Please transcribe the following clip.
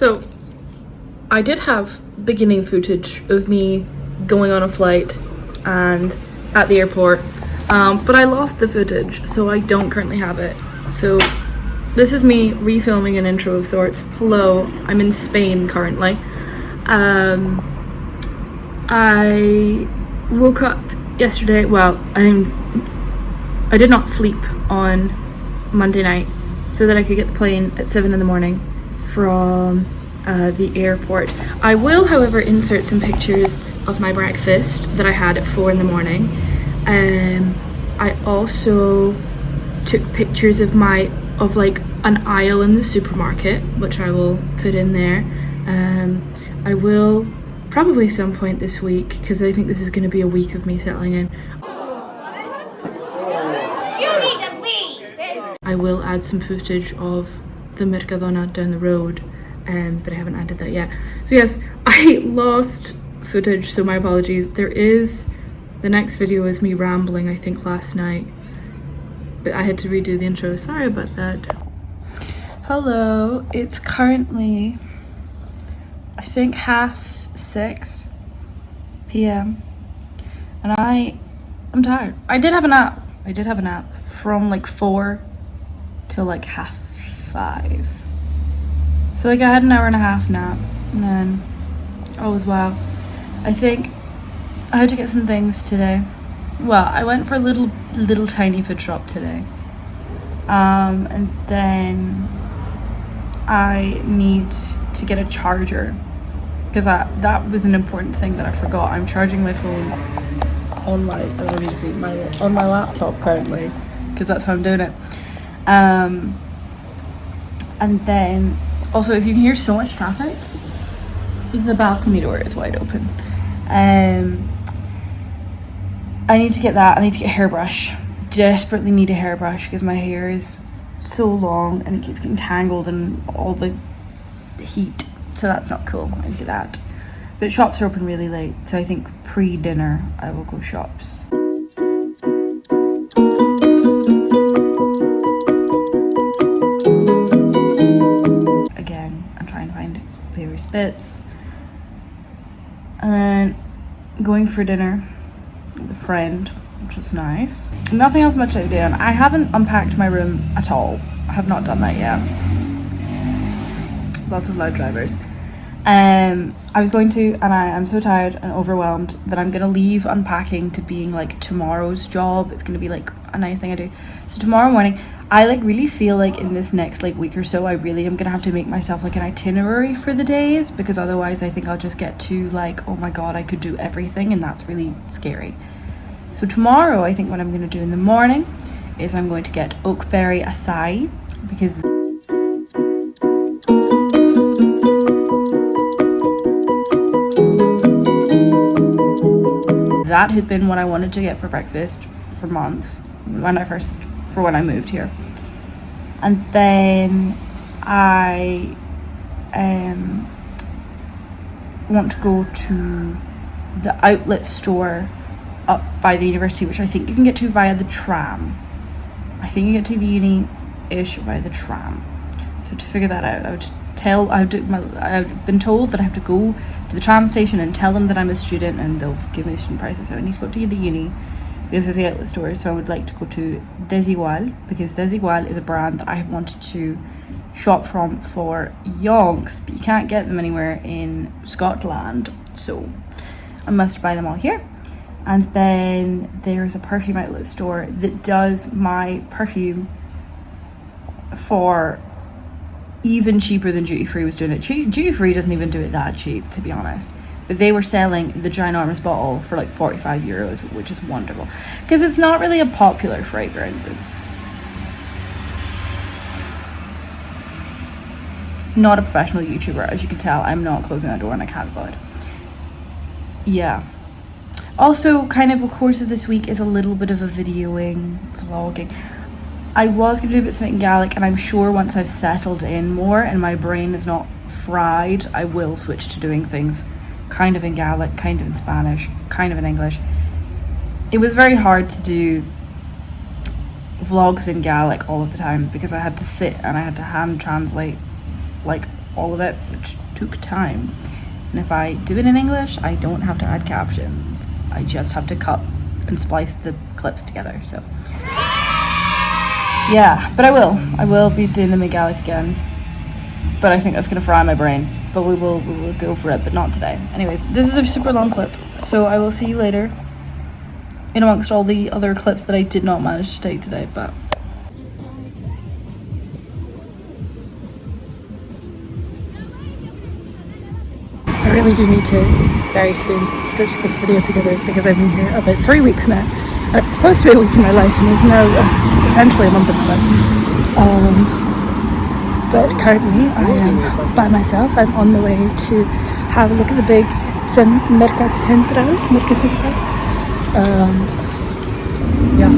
So I did have beginning footage of me going on a flight and at the airport, but I lost the footage, so I don't currently have it. So this is me refilming an intro of sorts. Hello, I'm in Spain currently. I woke up yesterday, well, I did not sleep on Monday night so that I could get the plane at 7 in the morning from the airport. I will, however, insert some pictures of my breakfast that I had at 4 in the morning. I also took pictures of like an aisle in the supermarket, which I will put in there. I will probably some point this week, because I think this is going to be a week of me settling in. I will add some footage of the Mercadona down the road, but I haven't added that yet. So yes, I lost footage, so my apologies. The next video is me rambling, I think, last night, but I had to redo the intro. Sorry about that. Hello, it's currently, I think, 6:30 p.m. and I'm tired. I did have a nap from like 4 till like 5:30. So like I had an hour and a half nap, and then all was well. I think I had to get some things today. Well, I went for a little tiny food shop today, and then I need to get a charger, because that was an important thing that I forgot. I'm charging my phone on my on my laptop currently, because that's how I'm doing it. And then also, if you can hear so much traffic, the balcony door is wide open. I need to get that. I need to get a hairbrush. Desperately need a hairbrush because my hair is so long and it keeps getting tangled and all the heat, so that's not cool. I need to get that. But shops are open really late, so I think pre-dinner I will go shops. Again, I'm trying to find various bits, and then going for dinner with a friend, which is nice. Nothing else much to do. I haven't unpacked my room at all. I have not done that yet. Lots of loud drivers. I was going to, and I'm so tired and overwhelmed that I'm gonna leave unpacking to being like tomorrow's job. It's gonna be like a nice thing I do. So tomorrow morning, I like really feel like in this next like week or so, I really am gonna have to make myself like an itinerary for the days, because otherwise I think I'll just get to like, oh my god, I could do everything, and that's really scary. So tomorrow, I think what I'm gonna do in the morning is I'm going to get oakberry acai, because that has been what I wanted to get for breakfast for months when I moved here. And then I want to go to the outlet store up by the university, which I think you can get to via the tram. I think you get to the uni-ish by the tram. So to figure that out, I've been told that I have to go to the tram station and tell them that I'm a student, and they'll give me student prices. So I need to go to the uni because there's the outlet store. So I would like to go to Desigual, because Desigual is a brand that I have wanted to shop from for yonks, but you can't get them anywhere in Scotland, so I must buy them all here. And then there's a perfume outlet store that does my perfume for even cheaper than Duty Free was doing it. Duty Free doesn't even do it that cheap, to be honest. But they were selling the ginormous bottle for like 45 euros, which is wonderful. Because it's not really a popular fragrance. It's not a professional YouTuber, as you can tell. I'm not closing that door and I can't avoid. Yeah. Also, kind of a course of this week is a little bit of a videoing, vlogging. I was going to do a bit of something in Gaelic, and I'm sure once I've settled in more and my brain is not fried, I will switch to doing things kind of in Gaelic, kind of in Spanish, kind of in English. It was very hard to do vlogs in Gaelic all of the time because I had to sit and I had to hand translate like all of it, which took time. And if I do it in English, I don't have to add captions. I just have to cut and splice the clips together, so. Yeah, but I will be doing the Megalic again. But I think that's gonna fry my brain. But we will go for it, but not today. Anyways, this is a super long clip, so I will see you later. In amongst all the other clips that I did not manage to take today, but. I really do need to very soon stitch this video together because I've been here about 3 weeks now. And it's supposed to be a week in my life and it's now essentially a month in my life. But currently I am by myself. I'm on the way to have a look at the big Mercat Central. Yeah.